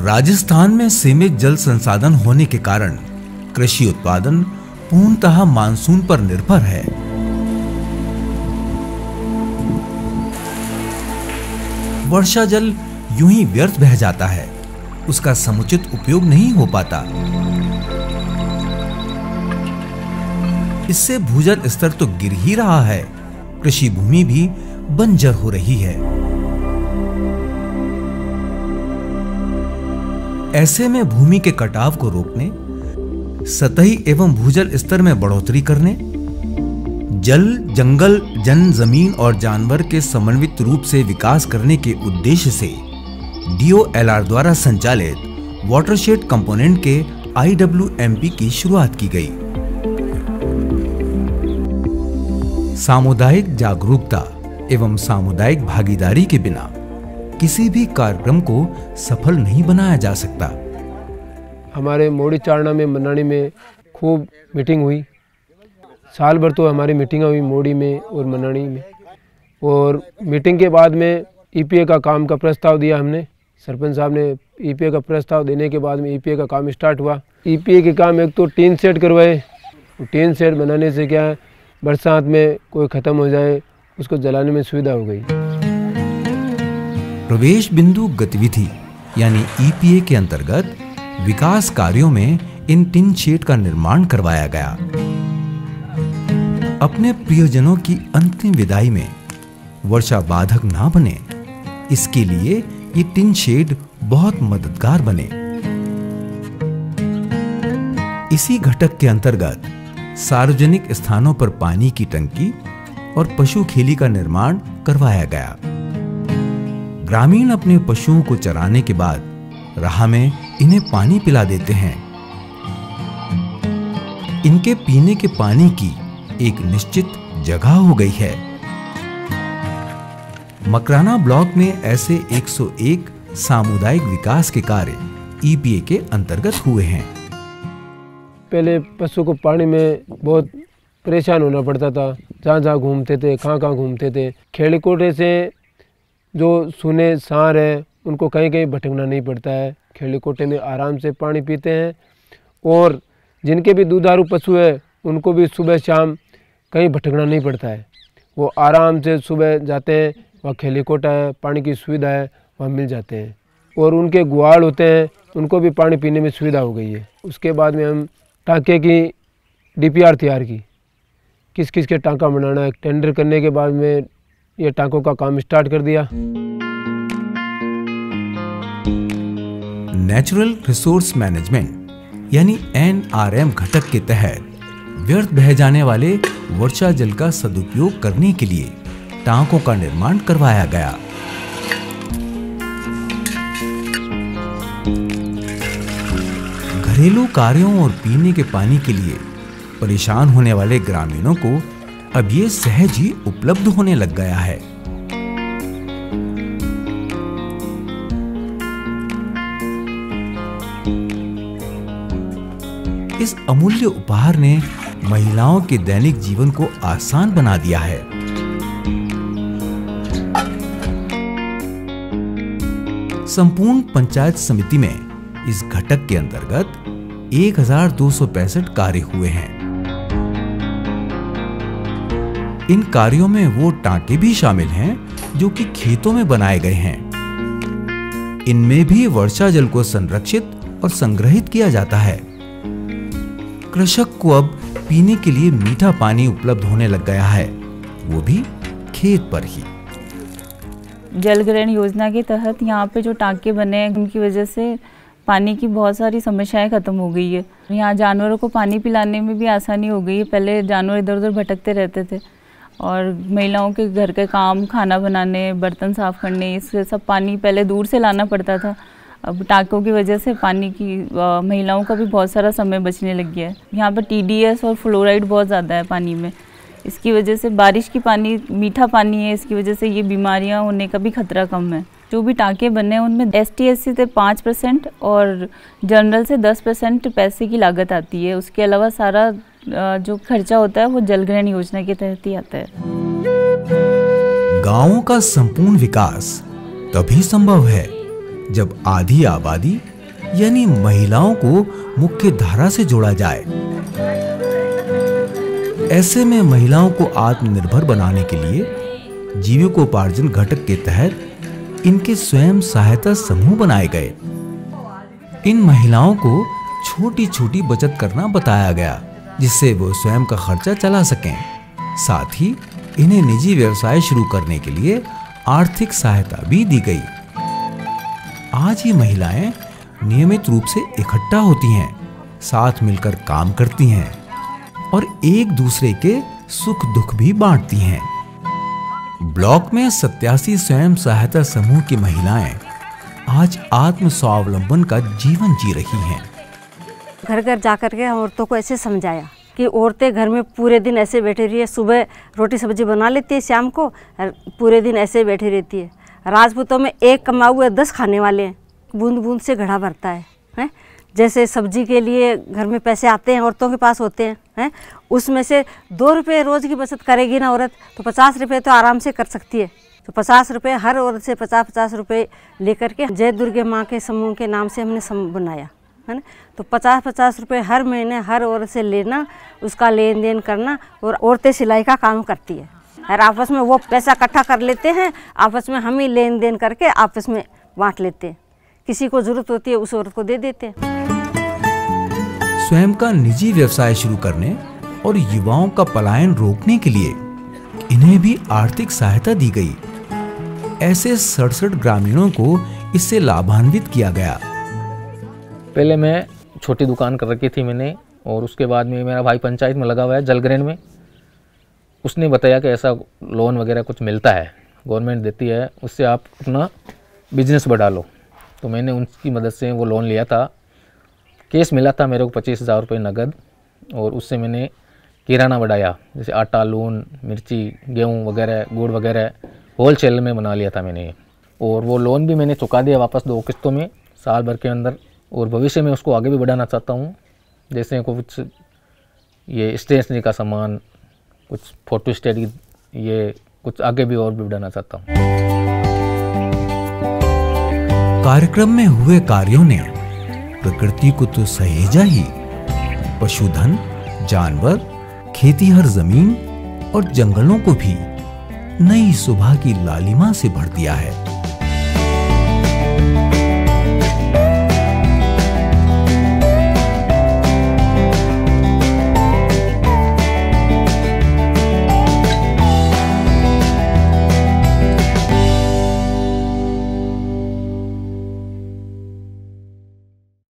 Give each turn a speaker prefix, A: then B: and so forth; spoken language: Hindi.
A: राजस्थान में सीमित जल संसाधन होने के कारण कृषि उत्पादन पूर्णतः मानसून पर निर्भर है। वर्षा जल यूं ही व्यर्थ बह जाता है, उसका समुचित उपयोग नहीं हो पाता। इससे भूजल स्तर तो गिर ही रहा है, कृषि भूमि भी बंजर हो रही है। ऐसे में भूमि के कटाव को रोकने, सतही एवं भूजल स्तर में बढ़ोतरी करने, जल, जंगल, जन, जमीन और जानवर के समन्वित रूप से विकास करने के उद्देश्य से DOLR द्वारा संचालित वाटरशेड कंपोनेंट के IWMP की शुरुआत की गई। सामुदायिक जागरूकता एवं सामुदायिक भागीदारी के बिना किसी भी कार्यक्रम को सफल नहीं बनाया जा सकता।
B: हमारे मोड़ी चारणा में, मनानी में खूब मीटिंग हुई। साल भर तो हमारी मीटिंग हुई मोड़ी में और मनानी में। और मीटिंग के बाद में EPA का काम का प्रस्ताव दिया हमने। सरपंच साहब ने EPA का प्रस्ताव देने के बाद में EPA का काम स्टार्ट हुआ। EPA के काम एक तो टीन शेड करवाए। टीन शेड बनाने से क्या है, बरसात में कोई ख़त्म हो जाए उसको जलाने में सुविधा हो गई।
A: प्रवेश बिंदु गतिविधि यानी EPA के अंतर्गत विकास कार्यों में इन टिन शेड का निर्माण करवाया गया। अपने प्रियजनों की अंतिम विदाई में वर्षा बाधक ना बने, इसके लिए ये टिन शेड बहुत मददगार बने। इसी घटक के अंतर्गत सार्वजनिक स्थानों पर पानी की टंकी और पशु खेली का निर्माण करवाया गया। ग्रामीण अपने पशुओं को चराने के बाद राह में इन्हें पानी पिला देते हैं। इनके पीने के पानी की एक निश्चित जगह हो गई है। मकराना ब्लॉक में ऐसे 101 सामुदायिक विकास के कार्य EPA के अंतर्गत हुए हैं।
B: पहले पशु को पानी में बहुत परेशान होना पड़ता था, जहाँ जहाँ घूमते थे, कहाँ घूमते थे। खेड़ी कोटे से जो सुने सांड है उनको कहीं कहीं भटकना नहीं पड़ता है। खेड़ी कोटे में आराम से पानी पीते हैं। और जिनके भी दुधारू पशु है उनको भी सुबह शाम कहीं भटकना नहीं पड़ता है। वो आराम से सुबह जाते हैं, वहाँ खेड़ी कोटा है, पानी की सुविधा है, वहाँ मिल जाते हैं। और उनके गुआड़ होते हैं, उनको भी पानी पीने में सुविधा हो गई है। उसके बाद में हम टाँके की DPR तैयार की, किस किस के टाँका बनाना है। टेंडर करने के बाद में ये टाँकों का काम स्टार्ट कर दिया।
A: नेचुरल रिसोर्स मैनेजमेंट यानी NRM घटक के तहत व्यर्थ बह जाने वाले वर्षा जल का सदुपयोग करने के लिए टाँकों का निर्माण करवाया गया। घरेलू कार्यों और पीने के पानी के लिए परेशान होने वाले ग्रामीणों को अब ये सहज ही उपलब्ध होने लग गया है। इस अमूल्य उपहार ने महिलाओं के दैनिक जीवन को आसान बना दिया है। संपूर्ण पंचायत समिति में इस घटक के अंतर्गत 1265 कार्य हुए हैं। इन कार्यों में वो टांके भी शामिल हैं जो कि खेतों में बनाए गए हैं। इनमें भी वर्षा जल को संरक्षित और संग्रहित किया जाता है। कृषक को अब पीने के लिए मीठा पानी उपलब्ध होने लग गया है, वो भी खेत पर ही।
C: जल ग्रहण योजना के तहत यहाँ पे जो टांके बने हैं उनकी वजह से पानी की बहुत सारी समस्याएं खत्म हो गई है। यहाँ जानवरों को पानी पिलाने में भी आसानी हो गई है। पहले जानवर इधर उधर भटकते रहते थे और महिलाओं के घर के काम, खाना बनाने, बर्तन साफ करने, इससे सब पानी पहले दूर से लाना पड़ता था। अब टाँकों की वजह से पानी की महिलाओं का भी बहुत सारा समय बचने लग गया है। यहाँ पर TDS और फ्लोराइड बहुत ज़्यादा है पानी में। इसकी वजह से बारिश की पानी मीठा पानी है, इसकी वजह से ये बीमारियाँ होने का भी खतरा कम है। जो भी टाँके बने हैं उनमें ST/SC से 5% और जनरल से 10% पैसे की लागत आती है। उसके अलावा सारा जो खर्चा होता है वो जल ग्रहण योजना के तहत ही आता है।
A: गांवों का संपूर्ण विकास तभी संभव है जब आधी आबादी यानी महिलाओं को मुख्य धारा से जोड़ा जाए। ऐसे में महिलाओं को आत्मनिर्भर बनाने के लिए जीविकोपार्जन घटक के तहत इनके स्वयं सहायता समूह बनाए गए। इन महिलाओं को छोटी छोटी बचत करना बताया गया, जिससे वो स्वयं का खर्चा चला सकें। साथ ही इन्हें निजी व्यवसाय शुरू करने के लिए आर्थिक सहायता भी दी गई। आज ये महिलाएं नियमित रूप से इकट्ठा होती हैं, साथ मिलकर काम करती हैं और एक दूसरे के सुख दुख भी बांटती हैं। ब्लॉक में 87 स्वयं सहायता समूह की महिलाएं आज आत्म स्वावलंबन का जीवन जी रही हैं।
D: घर घर जाकर के औरतों को ऐसे समझाया कि औरतें घर में पूरे दिन ऐसे बैठी रही है, सुबह रोटी सब्जी बना लेती है, शाम को पूरे दिन ऐसे बैठी रहती है। राजपूतों में एक कमाए हुए 10 खाने वाले हैं, बूंद बूंद से घड़ा भरता है। जैसे सब्जी के लिए घर में पैसे आते हैं, औरतों के पास होते हैं, उसमें से 2 रुपये रोज़ की बचत करेगी ना औरत, तो 50 रुपये तो आराम से कर सकती है। तो 50 रुपये हर औरत से 50-50 रुपये लेकर के जय दुर्गे माँ के समूह के नाम से हमने समूह बनाया है ना। तो 50-50 रुपये हर महीने हर औरत से लेना, उसका लेन देन करना। और औरतें सिलाई का काम करती है और आपस में वो पैसा इकट्ठा कर लेते हैं, आपस में हम ही लेन देन करके आपस में बांट लेते हैं। किसी को जरूरत होती है उस औरत को दे देते हैं।
A: स्वयं का निजी व्यवसाय शुरू करने और युवाओं का पलायन रोकने के लिए इन्हें भी आर्थिक सहायता दी गई। ऐसे 67 ग्रामीणों को इससे लाभान्वित किया गया।
E: पहले मैं छोटी दुकान कर रखी थी मैंने, और उसके बाद में मेरा भाई पंचायत में लगा हुआ है जलग्रहण में। उसने बताया कि ऐसा लोन वगैरह कुछ मिलता है, गवर्नमेंट देती है, उससे आप अपना बिजनेस बढ़ा लो। तो मैंने उनकी मदद से वो लोन लिया था। केस मिला था मेरे को 25,000 रुपये नगद, और उससे मैंने किराना बढ़ाया, जैसे आटा, लून, मिर्ची, गेहूँ वगैरह, गुड़ वगैरह होलसेल में बना लिया था मैंने। और वो लोन भी मैंने चुका दिया वापस 2 किस्तों में साल भर के अंदर। और भविष्य में उसको आगे भी बढ़ाना चाहता हूँ, जैसे कुछ ये स्टेशनरी का सामान, कुछ फोटो स्टेट, ये कुछ आगे भी और भी बढ़ाना चाहता हूँ।
A: कार्यक्रम में हुए कार्यों ने प्रकृति को तो सहेजा ही, पशुधन, जानवर, खेतीहर जमीन और जंगलों को भी नई सुबह की लालिमा से भर दिया है।